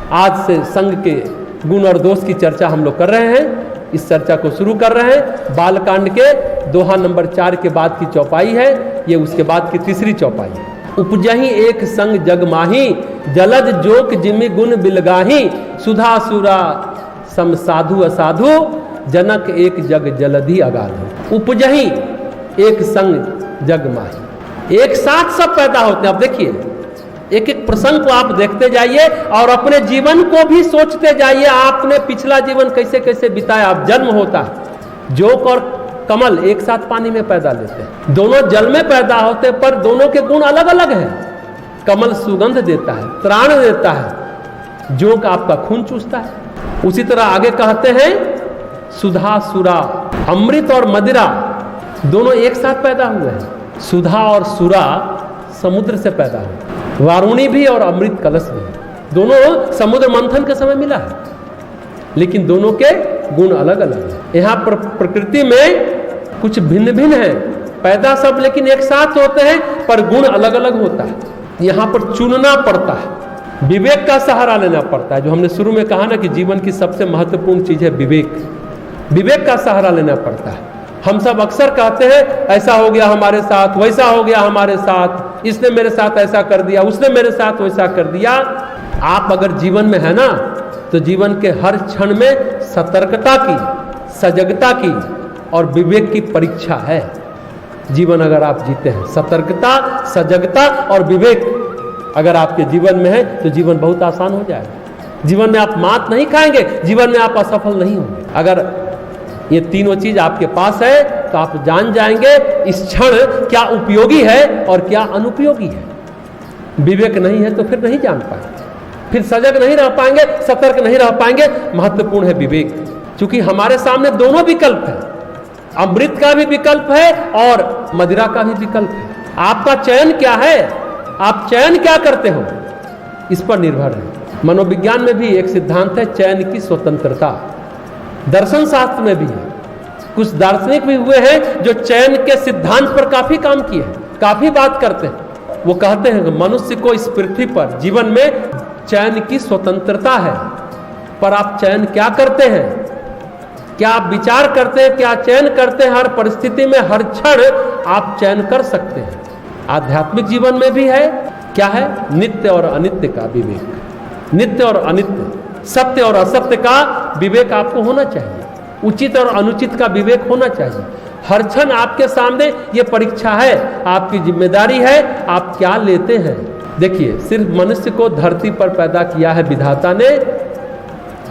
आज से संघ के गुण और दोष की चर्चा हम लोग कर रहे हैं। इस चर्चा को शुरू कर रहे हैं। बालकांड के दोहा नंबर 4 के बाद की चौपाई है, ये उसके बाद की तीसरी चौपाई है। उपजहि एक संग जग माही, जलज जोक जिमि गुण बिलगाही, सुधा सुरा सम साधु असाधु, जनक एक जग जलधि अगाधु। उपजहि एक संग जग माही, एक साथ सब पैदा होते हैं। अब देखिए, एक एक प्रसंग को आप देखते जाइए और अपने जीवन को भी सोचते जाइए, आपने पिछला जीवन कैसे कैसे बिताया। अब जन्म होता है, जोक और कमल एक साथ पानी में पैदा लेते हैं, दोनों जल में पैदा होते हैं, पर दोनों के गुण अलग अलग हैं। कमल सुगंध देता है, त्राण देता है, जोक आपका खून चूसता है। उसी तरह आगे कहते हैं सुधा सुरा, अमृत और मदिरा दोनों एक साथ पैदा हुए हैं। सुधा और सुरा समुद्र से पैदा हुए, वारुणी भी और अमृत कलश भी, दोनों समुद्र मंथन के समय मिला है, लेकिन दोनों के गुण अलग अलग हैं। यहाँ पर प्रकृति में कुछ भिन्न भिन्न है, पैदा सब लेकिन एक साथ होते हैं, पर गुण अलग अलग होता है। यहाँ पर चुनना पड़ता है, विवेक का सहारा लेना पड़ता है। जो हमने शुरू में कहा ना कि जीवन की सबसे महत्वपूर्ण चीज है विवेक, विवेक का सहारा लेना पड़ता है। हम सब अक्सर कहते हैं ऐसा हो गया हमारे साथ, वैसा हो गया हमारे साथ, इसने मेरे साथ ऐसा कर दिया, उसने मेरे साथ वैसा कर दिया। आप अगर जीवन में है ना, तो जीवन के हर क्षण में सतर्कता की, सजगता की और विवेक की परीक्षा है। जीवन अगर आप जीते हैं, सतर्कता, सजगता और विवेक अगर आपके जीवन में है, तो जीवन बहुत आसान हो जाएगा। जीवन में आप मात नहीं खाएंगे, जीवन में आप असफल नहीं होंगे। अगर ये तीनों चीज आपके पास है तो आप जान जाएंगे इस क्षण क्या उपयोगी है और क्या अनुपयोगी है। विवेक नहीं है तो फिर नहीं जान पाएंगे, फिर सजग नहीं रह पाएंगे, सतर्क नहीं रह पाएंगे। महत्वपूर्ण है विवेक, क्योंकि हमारे सामने दोनों विकल्प है, अमृत का भी विकल्प है और मदिरा का भी विकल्प है। आपका चयन क्या है, आप चयन क्या करते हो, इस पर निर्भर है। मनोविज्ञान में भी एक सिद्धांत है चयन की स्वतंत्रता, दर्शन शास्त्र में भी है। कुछ दार्शनिक भी हुए हैं जो चयन के सिद्धांत पर काफी काम किए हैं, काफी बात करते हैं। वो कहते हैं कि मनुष्य को इस पृथ्वी पर जीवन में चयन की स्वतंत्रता है, पर आप चयन क्या करते हैं, क्या आप विचार करते हैं, क्या चयन करते हैं। हर परिस्थिति में, हर क्षण आप चयन कर सकते हैं। आध्यात्मिक जीवन में भी है, क्या है, नित्य और अनित्य का विवेक, नित्य और अनित्य, सत्य और असत्य का विवेक आपको होना चाहिए, उचित और अनुचित का विवेक होना चाहिए। हर क्षण आपके सामने ये परीक्षा है, आपकी जिम्मेदारी है, आप क्या लेते हैं। देखिए, सिर्फ मनुष्य को धरती पर पैदा किया है विधाता ने,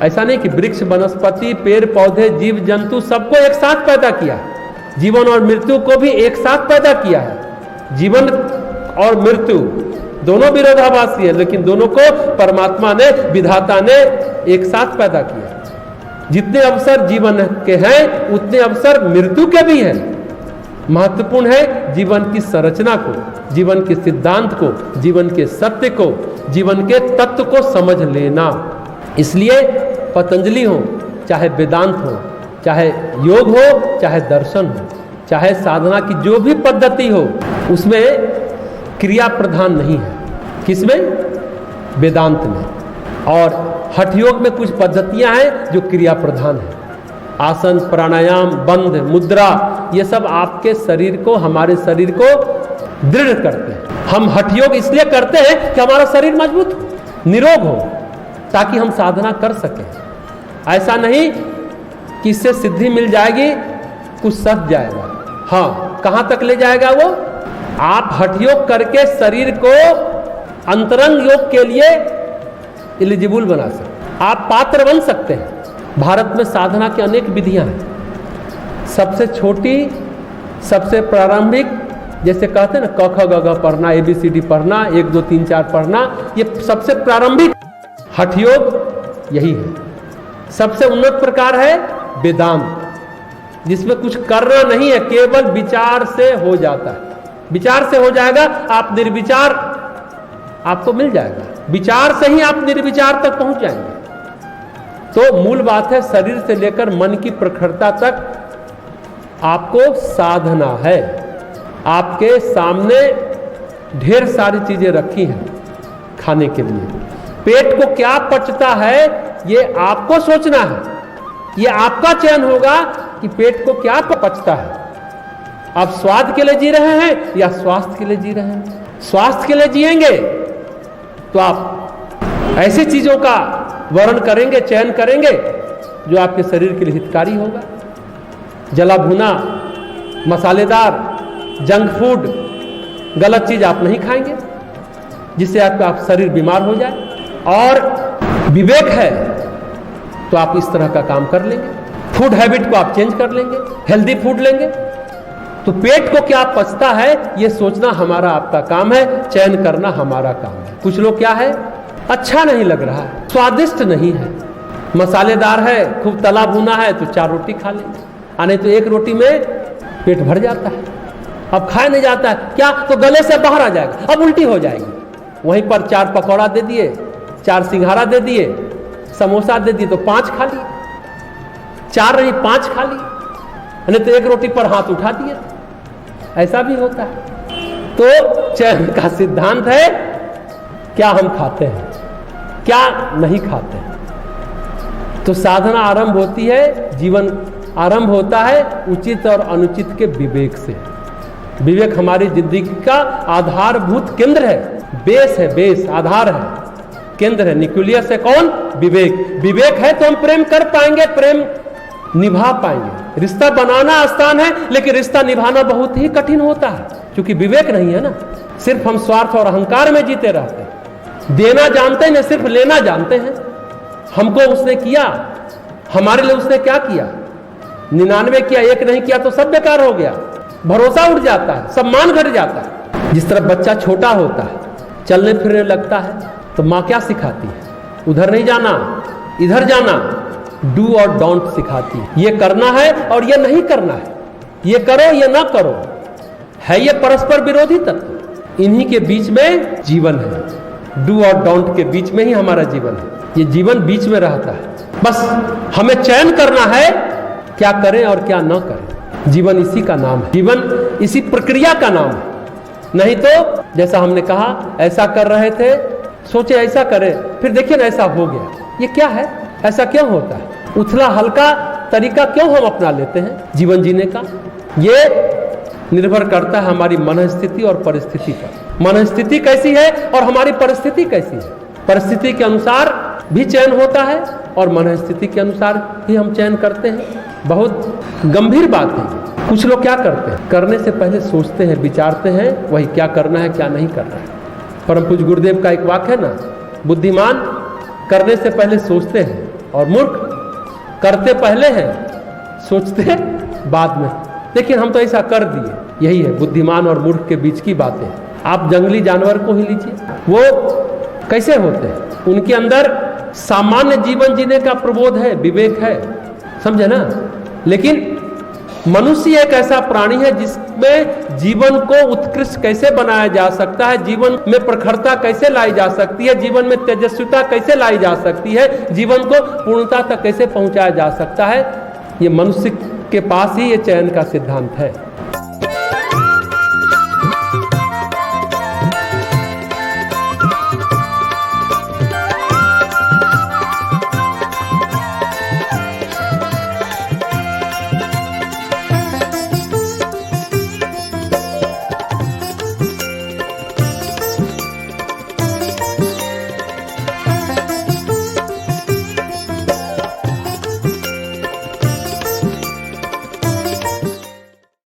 ऐसा नहीं कि वृक्ष, वनस्पति, पेड़ पौधे, जीव जंतु सबको एक साथ पैदा किया है। जीवन और मृत्यु को भी एक साथ पैदा किया है। जीवन और मृत्यु दोनों विरोधाभासी है, लेकिन दोनों को परमात्मा ने, विधाता ने एक साथ पैदा किया। जितने अवसर जीवन के हैं उतने अवसर मृत्यु के भी हैं। महत्वपूर्ण है जीवन की संरचना को, जीवन के सिद्धांत को, जीवन के सत्य को, जीवन के तत्व को समझ लेना। इसलिए पतंजलि हो, चाहे वेदांत हो, चाहे योग हो, चाहे दर्शन हो, चाहे साधना की जो भी पद्धति हो, उसमें क्रिया प्रधान नहीं है। किसमें? वेदांत में। और हठ योग में कुछ पद्धतियां हैं जो क्रिया प्रधान है। आसन, प्राणायाम, बंध, मुद्रा, ये सब आपके शरीर को, हमारे शरीर को दृढ़ करते हैं। हम हठ योग इसलिए करते हैं कि हमारा शरीर मजबूत हो, निरोग हो, ताकि हम साधना कर सकें। ऐसा नहीं कि इससे सिद्धि मिल जाएगी, कुछ सध जाएगा। हाँ, कहां तक ले जाएगा वो? आप हठ योग करके शरीर को अंतरंग योग के लिए एलिजिबल बना सकते, आप पात्र बन सकते हैं। भारत में साधना की अनेक विधियां हैं। सबसे छोटी, सबसे प्रारंभिक, जैसे कहते हैं ना, क ख ग घ पढ़ना, ABCD पढ़ना, 1 2 3 4 पढ़ना, ये सबसे प्रारंभिक हठ योग यही है। सबसे उन्नत प्रकार है वेदांत, जिसमें कुछ करना नहीं है, केवल विचार से हो जाता है। विचार से हो जाएगा, आप निर्विचार आपको मिल जाएगा, विचार से ही आप निर्विचार तक पहुंच जाएंगे। तो मूल बात है, शरीर से लेकर मन की प्रखरता तक आपको साधना है। आपके सामने ढेर सारी चीजें रखी हैं खाने के लिए। पेट को क्या पचता है ये आपको सोचना है, ये आपका चयन होगा कि पेट को क्या पचता है। आप स्वाद के लिए जी रहे हैं या स्वास्थ्य के लिए जी रहे हैं? स्वास्थ्य के लिए जिएंगे तो आप ऐसी चीजों का वर्ण करेंगे, चयन करेंगे जो आपके शरीर के लिए हितकारी होगा। जला भुना, मसालेदार, जंक फूड, गलत चीज आप नहीं खाएंगे जिससे आपका शरीर बीमार हो जाए। और विवेक है तो आप इस तरह का काम कर लेंगे, फूड हैबिट को आप चेंज कर लेंगे, हेल्दी फूड लेंगे। तो पेट को क्या पचता है ये सोचना हमारा आपका काम है, चयन करना हमारा काम है। कुछ लोग क्या है, अच्छा नहीं लग रहा है, स्वादिष्ट नहीं है, मसालेदार है, खूब तला भुना है तो 4 रोटी खा लेंगे, नहीं तो 1 रोटी में पेट भर जाता है। अब खाया नहीं जाता है क्या, तो गले से बाहर आ जाएगा, अब उल्टी हो जाएगी। वहीं पर 4 पकौड़ा दे दिए, 4 सिंघाड़ा दे दिए, समोसा दे दिए तो 5 खा लिए, 4 नहीं 5 खा लिए, नहीं तो 1 रोटी पर हाथ उठा दिए। ऐसा भी होता है। तो चयन का सिद्धांत है क्या हम खाते हैं, क्या नहीं खाते हैं। तो साधना आरंभ होती है, जीवन आरंभ होता है उचित और अनुचित के विवेक से। विवेक हमारी जिंदगी का आधारभूत केंद्र है, बेस है, बेस आधार है, केंद्र है। न्यूक्लियस है कौन? विवेक। विवेक है तो हम प्रेम कर पाएंगे, प्रेम निभा पाएंगे। रिश्ता बनाना आसान है लेकिन रिश्ता निभाना बहुत ही कठिन होता है, क्योंकि विवेक नहीं है ना। सिर्फ हम स्वार्थ और अहंकार में जीते रहते हैं, देना जानते हैं, सिर्फ लेना जानते हैं। हमको उसने किया, हमारे लिए उसने क्या किया, 99 किया, 1 नहीं किया तो सब बेकार हो गया, भरोसा उठ जाता है, सम्मान घट जाता है। जिस तरह बच्चा छोटा होता है, चलने फिरने लगता है तो माँ क्या सिखाती है, उधर नहीं जाना, इधर जाना, डू और डोंट सिखाती है। ये करना है और ये नहीं करना है, ये करो ये ना करो, है ये परस्पर विरोधी तत्व। इन्हीं के बीच में जीवन है, डू और डोंट के बीच में ही हमारा जीवन है। ये जीवन बीच में रहता है, बस हमें चयन करना है क्या करें और क्या ना करें। जीवन इसी का नाम है, जीवन इसी प्रक्रिया का नाम है। नहीं तो जैसा हमने कहा, ऐसा कर रहे थे, सोचे ऐसा करें, फिर देखिए ना ऐसा हो गया। ये क्या है, ऐसा क्यों होता है? उथला हल्का तरीका क्यों हम अपना लेते हैं जीवन जीने का? ये निर्भर करता है हमारी मनस्थिति और परिस्थिति पर। मनस्थिति कैसी है और हमारी परिस्थिति कैसी है। परिस्थिति के अनुसार भी चयन होता है और मनस्थिति के अनुसार ही हम चयन करते हैं। बहुत गंभीर बात है। कुछ लोग क्या करते हैं, करने से पहले सोचते हैं, विचारते हैं, वही क्या करना है क्या नहीं करना है। परम पूज्य गुरुदेव का एक वाक्य है ना, बुद्धिमान करने से पहले सोचते हैं और मूर्ख करते पहले हैं, सोचते बाद में। लेकिन हम तो ऐसा कर दिए। यही है बुद्धिमान और मूर्ख के बीच की बातें। आप जंगली जानवर को ही लीजिए, वो कैसे होते हैं, उनके अंदर सामान्य जीवन जीने का प्रबोध है, विवेक है, समझे ना। लेकिन मनुष्य एक ऐसा प्राणी है जिसमें जीवन को उत्कृष्ट कैसे बनाया जा सकता है, जीवन में प्रखरता कैसे लाई जा सकती है, जीवन में तेजस्विता कैसे लाई जा सकती है, जीवन को पूर्णता तक कैसे पहुंचाया जा सकता है, ये मनुष्य के पास ही ये चयन का सिद्धांत है।